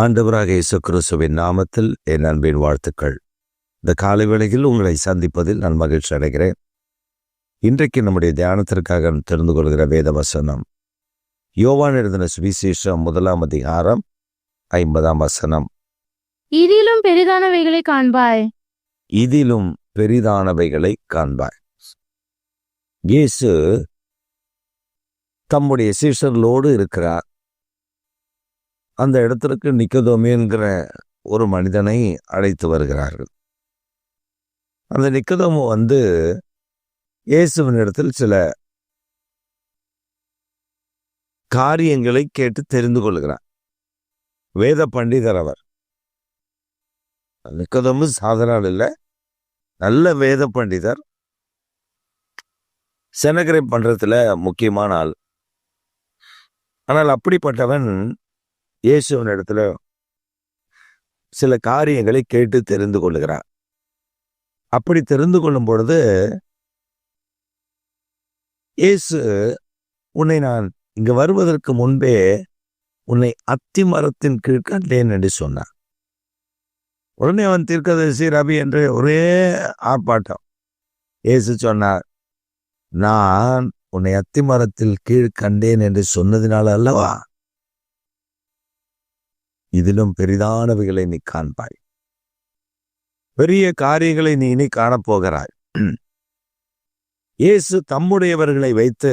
ஆண்டவராக இயேசு கிறிஸ்துவின் நாமத்தில் என் அன்பின் வாழ்த்துக்கள். இந்த காலை வேளையில் உங்களை சந்திப்பதில் நான் மகிழ்ச்சி அடைகிறேன். இன்றைக்கு நம்முடைய தியானத்திற்காக தெரிந்து கொள்கிற வேத வசனம் யோவான் எழுதின சுவிசேஷம் 1 அதிகாரம் 50 வசனம். இதிலும் பெரிதானவைகளை காண்பாய். இதிலும் பெரிதானவைகளை காண்பாய். இயேசு தம்முடைய சீஷர்களோடு இருக்கிறார். அந்த இடத்திற்கு நிக்கதோமு என்கிற ஒரு மனிதனை அழைத்து வருகிறார்கள். அந்த நிக்கதோமு இயேசுவின் இடத்தில் சில காரியங்களை கேட்டு தெரிந்து கொள்கிறார். வேத பண்டிதர் அவர். நிக்கதோமு சாதாரண இல்லை, நல்ல வேத பண்டிதர். செனகரை பண்றதுல முக்கியமான ஆள். ஆனால் அப்படிப்பட்டவன் இயேசுவின் இடத்துல சில காரியங்களை கேட்டு தெரிந்து கொள்ளுகிறார். அப்படி தெரிந்து கொள்ளும் பொழுது இயேசு, உன்னை நான் இங்கு வருவதற்கு முன்பே உன்னை அத்தி மரத்தின் கீழ் கண்டேன் என்று சொன்னார். உடனே அவன் தீர்க்கதரிசி ரபி என்று ஒரே ஆர்ப்பாட்டம். இயேசு சொன்னார், நான் உன்னை அத்தி மரத்தில் கீழ் கண்டேன் என்று சொன்னதினால அல்லவா இதிலும் பெரிதானவைகளை நீ காண்பாய். பெரிய காரியங்களை நீ இனி காணப்போகிறாய். இயேசு தம்முடையவர்களை வைத்து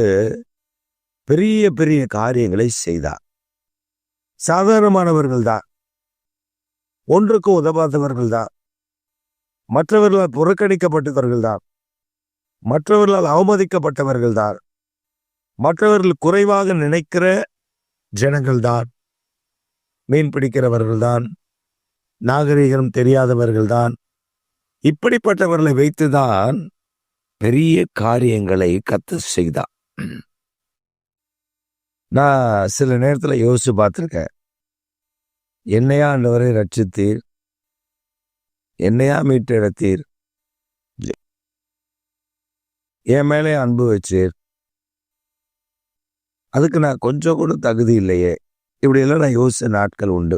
பெரிய பெரிய காரியங்களை செய்தார். சாதாரணமானவர்கள் தான், ஒன்றுக்கு உதவாதவர்கள் தான், மற்றவர்களால் புறக்கணிக்கப்பட்டவர்கள் தான், மற்றவர்களால் அவமதிக்கப்பட்டவர்கள் தான், மற்றவர்கள் குறைவாக நினைக்கிற ஜனங்கள் தான், மீன் பிடிக்கிறவர்கள்தான், நாகரிகம் தெரியாதவர்கள்தான், இப்படிப்பட்டவர்களை வைத்துதான் பெரிய காரியங்களை கர்த்தர் செய்தார். நான் சில நேரத்தில் யோசிச்சு பார்த்துருக்கேன். என்னையா ஆண்டவரை ரட்சித்தீர், என்னையா மீட்டெடுத்தீர், என் மேலே அன்பு வச்சீர், அதுக்கு நான் கொஞ்சம் கூட தகுதி இல்லையே, இப்படியெல்லாம் நான் யோசிச்ச நாட்கள் உண்டு.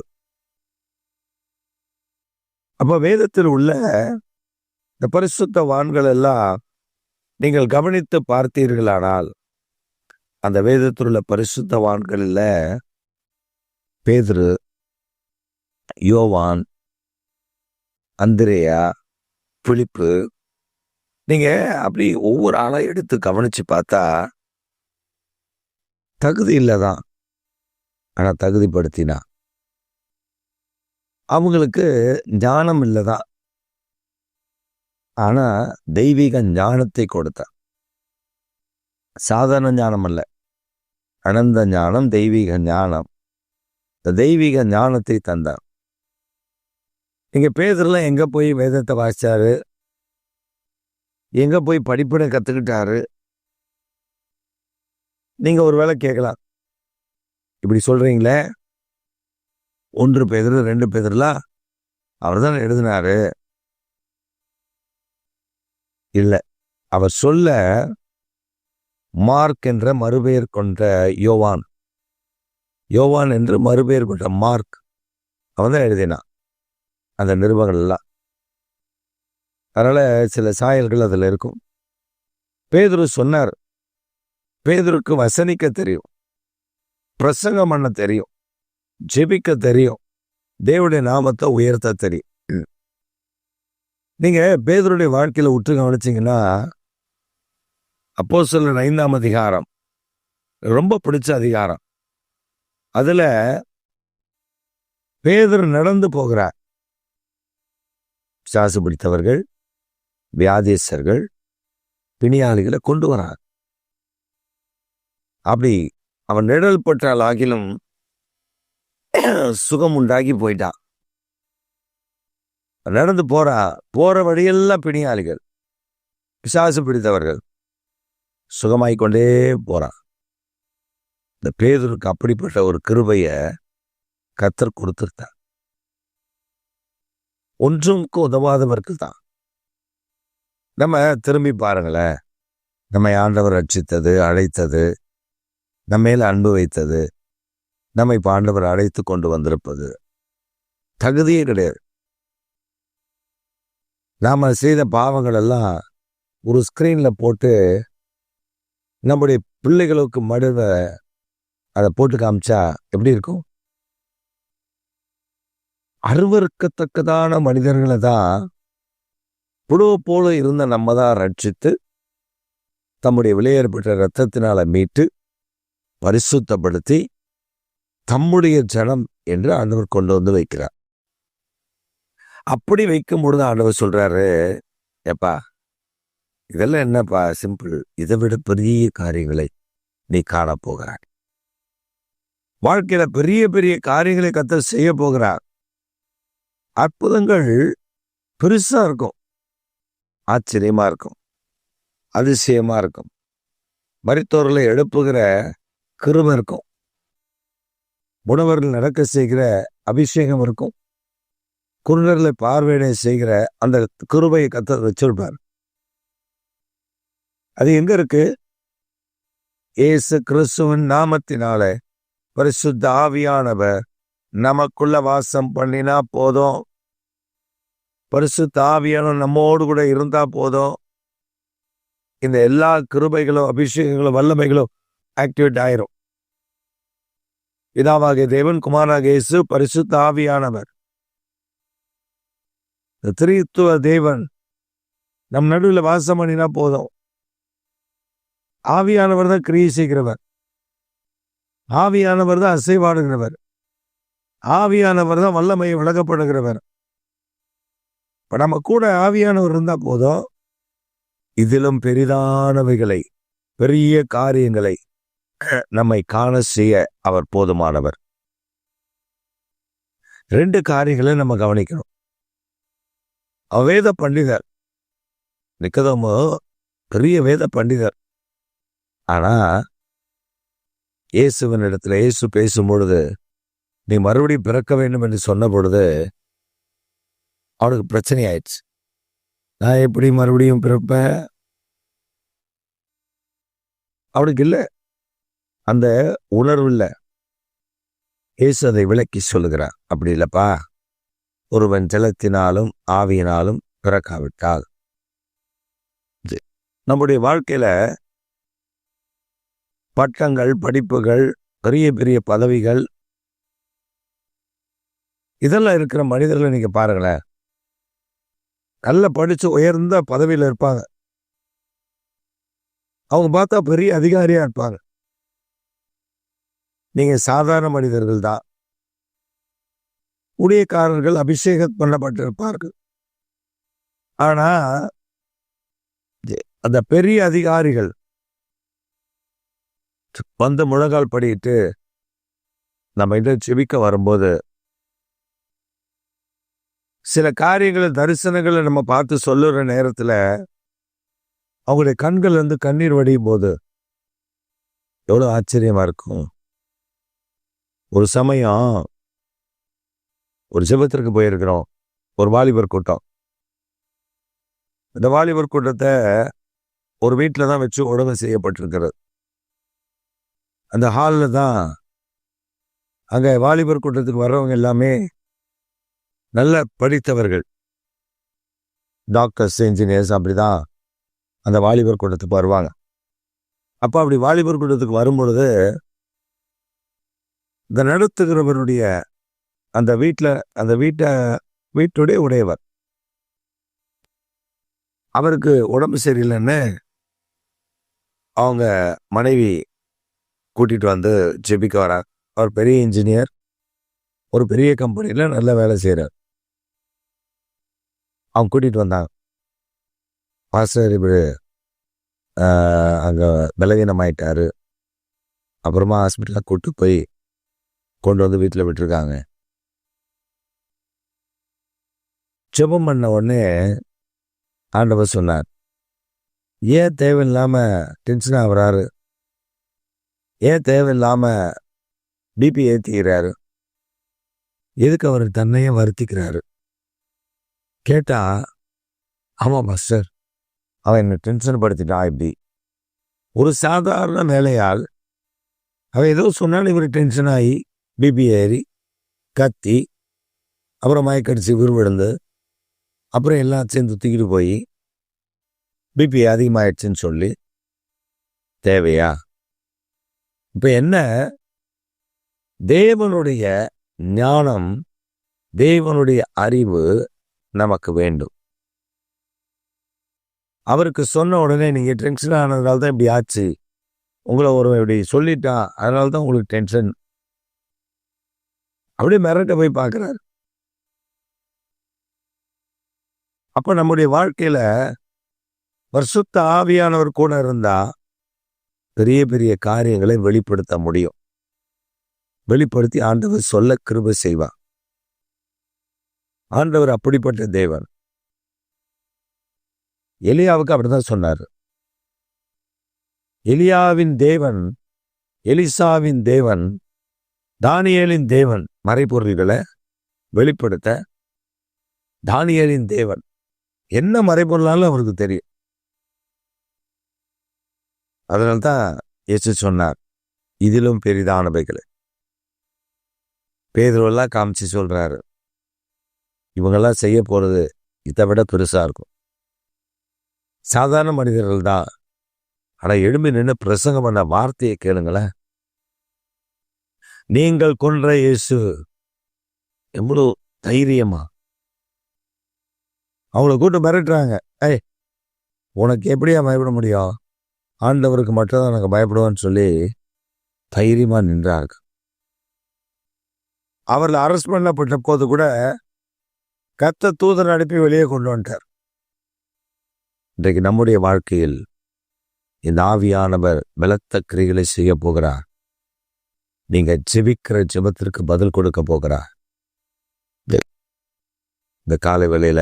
அப்ப வேதத்தில் உள்ள இந்த பரிசுத்தவான்கள் எல்லாம் நீங்கள் கவனித்து பார்த்தீர்களானால், அந்த வேதத்தில் உள்ள பரிசுத்தவான்களில் பேதுரு, யோவான், அந்திரேயா, பிலிப்பு, நீங்க அப்படி ஒவ்வொரு ஆளா எடுத்து கவனிச்சு பார்த்தா தகுதி இல்லைதான், ஆனா தகுதிப்படுத்தினா. அவங்களுக்கு ஞானம் இல்லைதான், ஆனா தெய்வீக ஞானத்தை கொடுத்தா. சாதாரண ஞானம் அல்ல, அனந்த ஞானம், தெய்வீக ஞானம். இந்த தெய்வீக ஞானத்தை தந்தார். நீங்க பேதர்லாம் எங்க போய் வேதத்தை வாசிச்சாரு, எங்க போய் படிப்பினை கத்துக்கிட்டாரு? நீங்க ஒரு வேளை கேட்கலாம், இப்படி சொல்றீங்களே, 1 பேதுரு 2 பேதுருலாம் அவர் தான் எழுதினாரு. இல்லை, அவர் சொல்ல மார்க் என்ற மறுபெயர் கொண்ட யோவான், யோவான் என்று மறுபெயர் கொண்ட மார்க், அவன் தான் எழுதினான் அந்த நிருபங்கள் எல்லாம். அதனால சில சாயல்கள் அதில் இருக்கும். பேதுரு சொன்னார், பேதுருக்கு வசனிக்க தெரியும், பிரசங்கம் பண்ண தெரியும், ஜெபிக்க தெரியும், தேவனுடைய நாமத்தை உயர்த்த தெரியும். நீங்க பேதுருடைய வாழ்க்கையில உற்று கவனிச்சீங்கன்னா, அப்போஸ்தலர் 5 அதிகாரம் ரொம்ப பிடிச்ச அதிகாரம். அதுல பேதுரு நடந்து போகிறார். பிசாசு பிடித்தவர்கள், வியாதியஸ்தர்கள், பிணியாளிகளை கொண்டு வரார். அப்படி அவன் நிழல் பட்டால் ஆகிலும் சுகம் உண்டாகி போயிட்டான். நடந்து போற வழியெல்லாம் பிணியாளிகள், பிசாசு பிடித்தவர்கள், சுகமாய்கொண்டே போறான். இந்த பேதுருக்கு அப்படிப்பட்ட ஒரு கிருபைய கர்த்தர் கொடுத்திருந்தார். ஒன்றுக்கு உதவாதவர்கள் தான். நம்ம திரும்பி பாருங்களேன், நம்மை ஆண்டவர் ரட்சித்தது, அழைத்தது, நம்ம மேல அன்பு வைத்தது, நம்மை ஆண்டவர் அழைத்து கொண்டு வந்திருப்பது, தகுதியே கிடையாது. நாம் செய்த பாவங்கள் எல்லாம் ஒரு ஸ்க்ரீனில் போட்டு நம்முடைய பிள்ளைகளுக்கு மடுவை அதை போட்டு காமிச்சா எப்படி இருக்கும்? அருவருக்கத்தக்கதான மனிதர்களை தான் புழுவை போல இருந்த நம்ம தான் ரட்சித்து தம்முடைய விலையேறப்பட்ட இரத்தத்தினால மீட்டு பரிசுத்தப்படுத்தி தம்முடைய ஜனம் என்று ஆண்டவர் கொண்டு வந்து வைக்கிறார். அப்படி வைக்கும் பொழுது ஆண்டவர் சொல்றாரு, ஏப்பா இதெல்லாம் என்னப்பா சிம்பிள், இதை விட பெரிய காரியங்களை நீ காண போகிறாய். வாழ்க்கையில பெரிய பெரிய காரியங்களை கர்த்தர் செய்ய போகிறார். அற்புதங்கள் பெருசா இருக்கும், ஆச்சரியமா இருக்கும், அதிசயமா இருக்கும். மரித்தோர்களை எழுப்புகிற கிருபை இருக்கும், முடவர்கள் நடக்க செய்கிற அபிஷேகம் இருக்கும், குருடர்களை பார்வையிட செய்கிற அந்த கிருபையை கர்த்தர் வச்சிருப்பார். அது எங்க இருக்கு? இயேசு கிறிஸ்துவின் நாமத்தினாலே பரிசுத்த ஆவியானவர் நமக்குள்ள வாசம் பண்ணினா போதும். பரிசுத்த ஆவியானவர் நம்மோடு கூட இருந்தா போதும். இந்த எல்லா கிருபைகளும் அபிஷேகங்களும் வல்லமைகளும் ஆக்டிவேட் ஆயிரும். பிதாவாகிய தேவன், குமாரனாகிய இயேசு, பரிசுத்த ஆவியானவர், திரித்துவ தேவன் நம் நடுவில் வாசம் பண்ணினா போதும். ஆவியானவர் தான் கிரியை செய்கிறவர், ஆவியானவர் தான் அசைவாடுகிறவர், ஆவியானவர் தான் வல்லமையை விளக்கப்படுகிறவர். இப்ப நம்ம கூட ஆவியானவர் இருந்தா போதும். இதிலும் பெரிதானவைகளை, பெரிய காரியங்களை நம்மை காண செய்ய அவர் போதுமானவர். 2 காரியங்களை நம்ம கவனிக்கணும். வேத பண்டிதர் நிக்கதோமு பெரிய வேத பண்டிதர். ஆனா இயேசுவின் இடத்துல இயேசு பேசும் பொழுது நீ மறுபடியும் பிறக்க வேண்டும் என்று சொன்ன பொழுது அவனுக்கு பிரச்சனை ஆயிடுச்சு. நான் எப்படி மறுபடியும் பிறப்பேன்? அவனுக்கு இல்லை, அந்த உணர்வு இல்லை. இயேசு அதை விளக்கி சொல்லுகிறார், அப்படி இல்லப்பா, ஒருவன் ஜலத்தினாலும் ஆவியினாலும் பிறக்காவிட்டால். நம்முடைய வாழ்க்கையில பட்டங்கள், படிப்புகள், பெரிய பெரிய பதவிகள், இதெல்லாம் இருக்கிற மனிதர்களை நீங்க பாருங்களேன். நல்லா படிச்சு உயர்ந்த பதவியில இருப்பாங்க, அவங்க பார்த்தா பெரிய அதிகாரியா இருப்பாங்க. நீங்க சாதாரண மனிதர்கள் தான், ஊழியக்காரர்கள், அபிஷேகம் பண்ணப்பட்டிருப்பார்கள். ஆனா அந்த பெரிய அதிகாரிகள் வந்து முழங்கால் படிட்டு நம்ம இதை செபிக்க வரும்போது சில காரியங்களை, தரிசனங்களை நம்ம பார்த்து சொல்லுற நேரத்துல அவங்களுடைய கண்கள் வந்து கண்ணீர் வடியும் போது எவ்வளவு ஆச்சரியமா இருக்கும். ஒரு சமயம் ஒரு ஜெபத்திற்கு போயிருக்கிறோம், ஒரு வாலிபர் கூட்டம். இந்த வாலிபர் கூட்டத்தை ஒரு வீட்டில் தான் வச்சு ஒழுங்கு செய்யப்பட்டிருக்கிறது. அந்த ஹாலில் தான் அங்கே வாலிபர் கூட்டத்துக்கு வர்றவங்க எல்லாமே நல்ல படித்தவர்கள், டாக்டர்ஸ், இன்ஜினியர்ஸ், அப்படிதான் அந்த வாலிபர் கூட்டத்துக்கு வருவாங்க. அப்போ அப்படி வாலிபர் கூட்டத்துக்கு வரும்பொழுது இந்த நடத்துகிறவருடைய அந்த வீட்டுடைய உடையவர், அவருக்கு உடம்பு சரியில்லைன்னு அவங்க மனைவி கூட்டிட்டு வந்து ஜெபிக்க வரார். அவர் பெரிய இன்ஜினியர், ஒரு பெரிய கம்பெனியில் நல்ல வேலை செய்கிறார். அவங்க கூட்டிட்டு வந்தாங்க. பாஸ்டர் இப்படி அங்கே பலவீனமாயிட்டாரு, அப்புறமா ஹாஸ்பிட்டலில் கூட்டு போய் கொண்டு வந்து வீட்டில் விட்டுருக்காங்க. ஜெபம் பண்ண உடனே ஆண்டவர் சொன்னார், ஏன் தேவையில்லாமல் டென்ஷன் ஆகுறாரு, ஏன் தேவையில்லாமல் பிபி ஏற்றிக்கிறாரு, எதுக்கு அவர் தன்னையே வருத்திக்கிறாரு? கேட்டா, ஆமாம் மாஸ்டர், அவன் என்னை டென்ஷன் படுத்திட்டான். இப்படி ஒரு சாதாரண வேலையால் அவன் ஏதோ சொன்னாலும் இவர் டென்ஷன் ஆகி பிபி ஏறி கத்தி அப்புறம் மயக்கடிச்சு விழுந்து அப்புறம் எல்லாம் சேர்ந்து தூக்கிட்டு போய் பிபி அதிகமாயிடுச்சுன்னு சொல்லி தேவையா? இப்போ என்ன, தேவனுடைய ஞானம், தேவனுடைய அறிவு நமக்கு வேண்டும். அவருக்கு சொன்ன உடனே நீங்கள் டென்ஷன் ஆனதுனால தான் இப்படி ஆச்சு, உங்களை ஒரு இப்படி சொல்லிட்டான் அதனால தான் உங்களுக்கு டென்ஷன், அப்படியே மிரட்ட போய் பார்க்குறாரு. அப்போ நம்முடைய வாழ்க்கையில் பரிசுத்த ஆவியானவர் கூட இருந்தால் பெரிய பெரிய காரியங்களை வெளிப்படுத்த முடியும். வெளிப்படுத்தி ஆண்டவர் சொல்ல கிருபை செய்வார். ஆண்டவர் அப்படிப்பட்ட தேவன். எலியாவுக்கு அப்படிதான் சொன்னார். எலியாவின் தேவன், எலிசாவின் தேவன், தானியேலின் தேவன் மறைபொருள்களை வெளிப்படுத்த தானியேலின் தேவன் என்ன மறைபொருளாலும் அவருக்கு தெரியும். அதனால்தான் இயேசு சொன்னார், இதிலும் பெரிதானவைகளை. பேதுருவெல்லாம் காமிச்சு சொல்றாரு, இவங்கெல்லாம் செய்ய போறது இதை விட பெருசா இருக்கும். சாதாரண மனிதர்கள் தான், ஆனா எழும்பி நின்று பிரசங்கம் பண்ண வார்த்தையை கேளுங்களேன். நீங்கள் கொன்ற இயேசு, எவ்வளவு தைரியமா அவங்கள கூட்டு மிரட்டுறாங்க. உனக்கு எப்படியா பயப்பட முடியும், ஆண்டவருக்கு மட்டும்தான் நாங்கள் பயப்படுவோன்னு சொல்லி தைரியமா நின்றாங்க. அவர்கள் அரெஸ்ட் பண்ணப்பட்ட போது கூட கர்த்தர் தூதன் அனுப்பி வெளியே கொண்டு வந்துட்டார். இன்றைக்கு நம்முடைய வாழ்க்கையில் இந்த ஆவியானவர் பலத்த கிரிகளை செய்ய போகிறார். நீங்க ஜெபிக்கிற ஜெபத்திற்கு பதில் கொடுக்க போகிறார். இந்த காலை வேளையில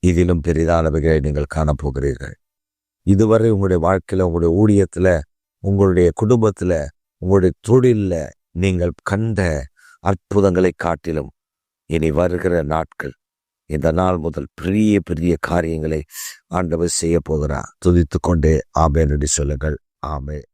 இதிலும் பெரிதானவைகளை நீங்கள் காணப்போகிறீர்கள். இதுவரை உங்களுடைய வாழ்க்கையில, உங்களுடைய ஊழியத்துல, உங்களுடைய குடும்பத்துல, உங்களுடைய தொழில்ல நீங்கள் கண்ட அற்புதங்களை காட்டிலும் இனி வருகிற நாட்கள், இந்த நாள் முதல் பெரிய பெரிய காரியங்களை ஆண்டவர் செய்ய போகிறார். துதித்து கொண்டே ஆமென் என்று சொல்லுங்கள். ஆமென்.